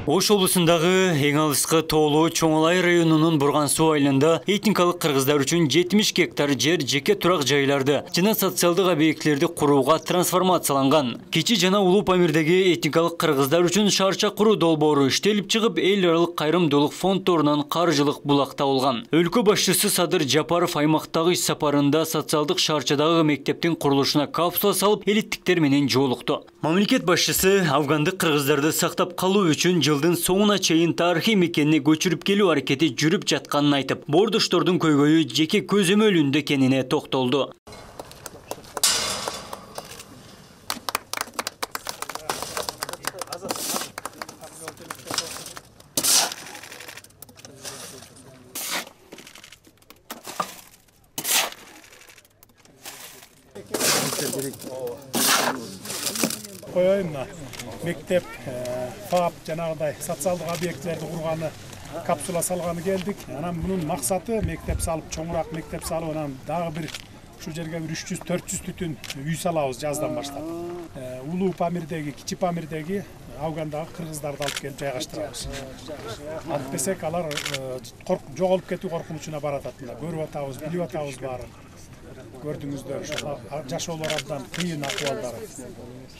Ош облусундагы эң алыскы тоолуу Чоңолай районунун Бурган суу айылында этникалык кыргыздар үчүн 70 гектар жер жеке турак жайларды жана социалдык объектлерди курууга трансформацияланган. Кичи жана Улуу Памирдеги этникалык кыргыздар үчүн шарча куруу долбоору иштелип чыгып, эл аралык кайрымдуулук фонддорунан каржылык булак табылган. Өлкө башчысы Садыр Жапаров аймактагы иш сапарында социалдык шарчадагы мектептин курулушуна капсула салып, элиттиктер менен жолукту. Мамлекет башчысы афгандык кыргыздарды сактап калуу үчүн жылдын соңуна чейин тарыхый мекенine көчүрүп келүү аракети жүрүп жатканын айтып, бордоштордун көйгөйү жеке көзөмөлүндө экенине токтолду. Мектеп, ФАП, жанагыдай социалдык объектлерди курганы, капсула салганы келдик. Анан мунун максаты мектеп салып, чоңураак мектеп салып, анан дагы бир ушу жерге 300-400 түтүн үй салабыз жаздан баштап. Улуу Памирдеги, Кичи Памирдеги Афгандагы кыргыздарды алып келип жайгаштырабыз. Антпесек алар жоголуп кетүү коркунучуна барат атында. Көрүп атабыз, билип атабыз баарын. Gördüğünüzde жашоолор абдан кыйын акыбалдары.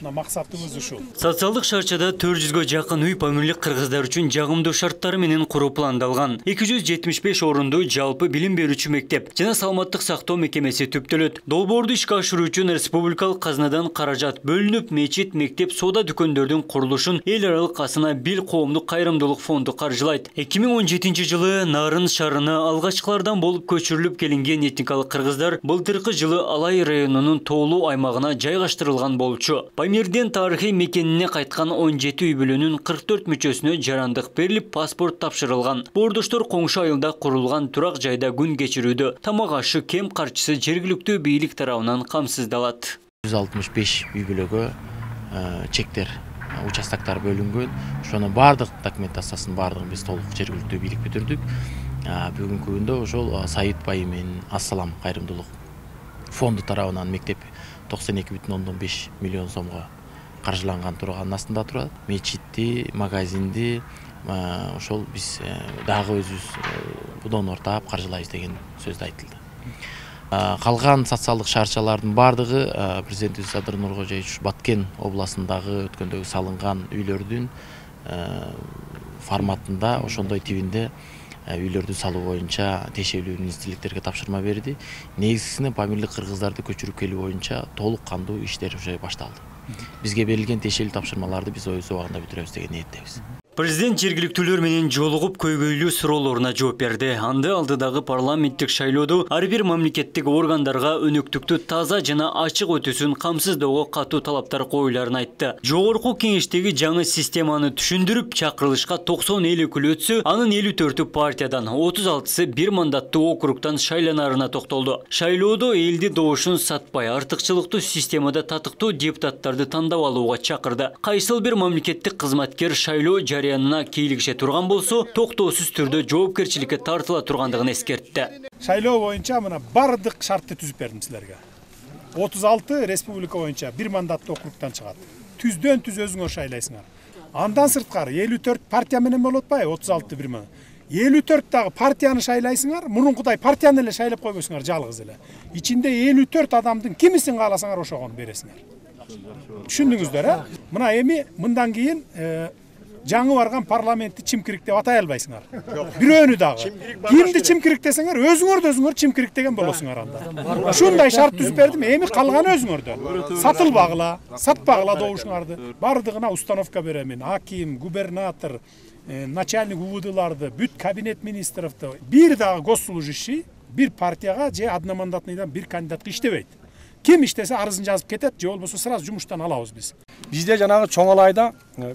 Максатыбыз ушул. Социалдык шарчада 400гө жакын үй памирлик кыргыздар үчүн жагымдуу шарттары менен куруу пландалган. 275 орунду жалпы билим берүүчү мектеп жана саламаттык сактоо мекемеси түптөлөт. Долбоорду ишке ашыруу үчүн республикалык казынадан каражат бөлүнүп, мечит, мектеп, соода дүкөндөрдүн курулушун эл аралык Асына Бил коомдук кайрымдуулук фонду каржылайт. 2017-жылы Нарын шаарына алгачкылардан болуп көчүрүлүп келинген этникалык кыргыздар былтыркы жылы Алай районунун тоолуу аймагына жайгаштырылган болчу. Памирден тарыхый мекенине кайткан 17 үй бүлөнүн 44 мүчөсүнө жарандык берилип, паспорт тапшырылган. Бордоштор коңшу айылда курулган турак жайда күн кечирүүдө. Тамак ашы кем карчысы жергиликтүү бийлик тарабынан камсыздалат. 165 үй бүлөгө чектер, участоктор бөлүнгөн. Ошонун бардык документациясын бардыгын биз толук жергиликтүү бийлик бүтүрдүк. Бүгүнкү күндө ошол Сайыт Бай менен Ассалам кайрымдуулук фонду тарабынан мектеп 92,5 миллион сомго каржыланган турганын астында турат. Мечитти, магазинди ошол биз дагы өзүбүз донор таап каржылайбыз деген сөз айтылды. Калган социалдык шарчалардын бардыгы президентибиз Садыр Нуркожоевич Баткен областындагы өткөндөгү салынган үйлөрдүн форматында, ошондой тибинде үйлөрдү салуу боюнча тиешелүү министрликтерге тапшырма берди. Негизгисине памирлик кыргыздарды көчүрүп келүү боюнча толук кандуу иштер уже башталды. Бизге берилген тиешелүү тапшырмаларды биз өз убагында бүтүрөбүз деген ниеттебиз. Президент жергиликтүүлөр менен жолугуп көйгөйлүү суроолоруна жооп берди. Анда алдыдагы парламенттик шайлоодо ар бир мамлекеттик органдарга өнөктүктү таза жана ачык өтүүсүн камсыздоого катуу талаптар коюларын айтты. Жогорку кеңештеги жаңы системаны түшүндүрүп, чакырылышка 90 эл өкүлү өтсө, анын 54 партиядан 36-сы бир мандаттуу округтан шайланарына токтолду. Шайлоодо элди добушун сатпай, артыкчылыктуу системада татыктуу депутаттарды тандап алууга чакырды. Кайсыл бир мамлекеттик кызматкер шайлоо янына кийлигише турган болсо, токтоосуз түрдө жоопкерчиликке тартыла тургандыгын эскертти. Шайлоо боюнча мына бардык шартты түзүп бердим силерге. 36 республика боюнча бир мандаттуу округтан чыгат. Түздөн түз өзүңөр шайлайсыңар. Андан сырткары 54 партия менен болуп атпайбы? 36 бир мандат. 54 дагы партияны шайлайсыңар, мурункудай партияны эле шайлап койбойсуңар жалгыз эле. Ичинде 54 адамдын кимисин кааласаңар ошогону бересиңер. Түшүндүңүздөр, Мына эми мындан кийин жаңы барган парламентти чимкирик деп атай албайсыңар. Бирөөнү дагы. Кимди чимкирик десеңер, өзүңөр чимкирик деген болосуңар анда. Ушундай шарт түзүп бердим, эми калганы өзүңөрдөн. Сатылбагыла, сатпагыла добушуңарды. Бардыгына установка беремин. Аким, губернатор, начальник УВДларды, бүт кабинет министровду, бир дагы госслужащий бир партияга же одномандатныйдан бир кандидатка иштебейт. Ким иштесе арызын жазып кетет, же болбосо сразу жумуштан алабыз биз. Бизде жанагы Чоңолайда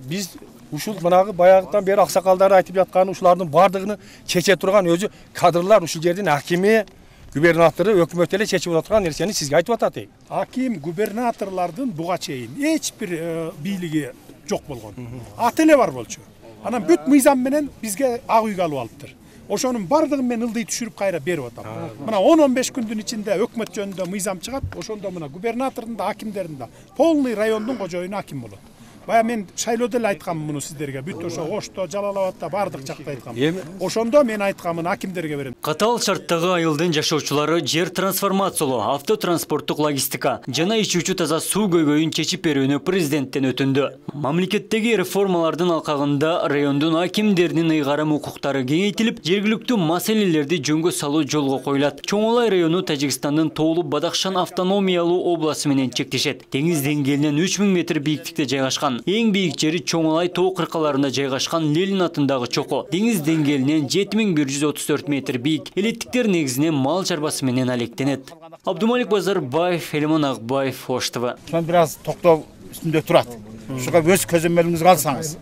биз ушул мынагы баягыдан бери аксакалдар айтып жатканы ушулардын бардыгын чече турган өзү кадрлар, ушул жердин акими, губернатору, өкмөт эле чечип отурган нерсени сизге айтып атат. Аким, губернаторлордун буга чейин эч бир бийлиги жок болгон. Аты эле бар болчу. Анан бүт мыйзам менен бизге ак үйгө алып алыптыр. Ошонун бардыгын мен ылдый түшүрүп кайра берип атам. Мына 10-15 күндүн ичинде өкмөт жөнүндө мыйзам чыгат, ошондо мына губернатордун да, акимдердин да полный райондун кожоюну аким болот. Бая мен шайлоодо эле айткам муну сиздерге. Бүт ошо Ошто, Жалал Абадта бардык жакта айткам. Ошондо мен айткамын акимдерге берем. Катаал шарттагы айылдын жашоочулары жер трансформациялоо, автотранспорттук логистика жана ичүүчү таза суу көйгөйүн чечип берүүнү президенттен өтүндү. Мамлекеттеги реформалардын алкагында райондун акимдеринин ыйгарым укуктары кеңейтилип, жергиликтүү маселелерди жөнгө салуу жолго коюлат. Чоңолай району Тажикстандын Тоолу Бадахшан автономиялуу областы менен чектешет. Деңиз деңгээлинен 3000 метр бийиктикте жайгашкан. Эң бийик жери Чоңолай тоо кыркаларында жайгашкан Ленин атындагы чоко. Деңиз деңгээлинен 7134 метр бийик. Элеттиктер негизинен мал чарбасы менен алектенет. Абдумалик Базарбаев, Элиман Акбаев, Ош ТВ. Biraz токтоо үстүндө турат. Ушуга өз көзөмөлүңүзгө алсаңыз.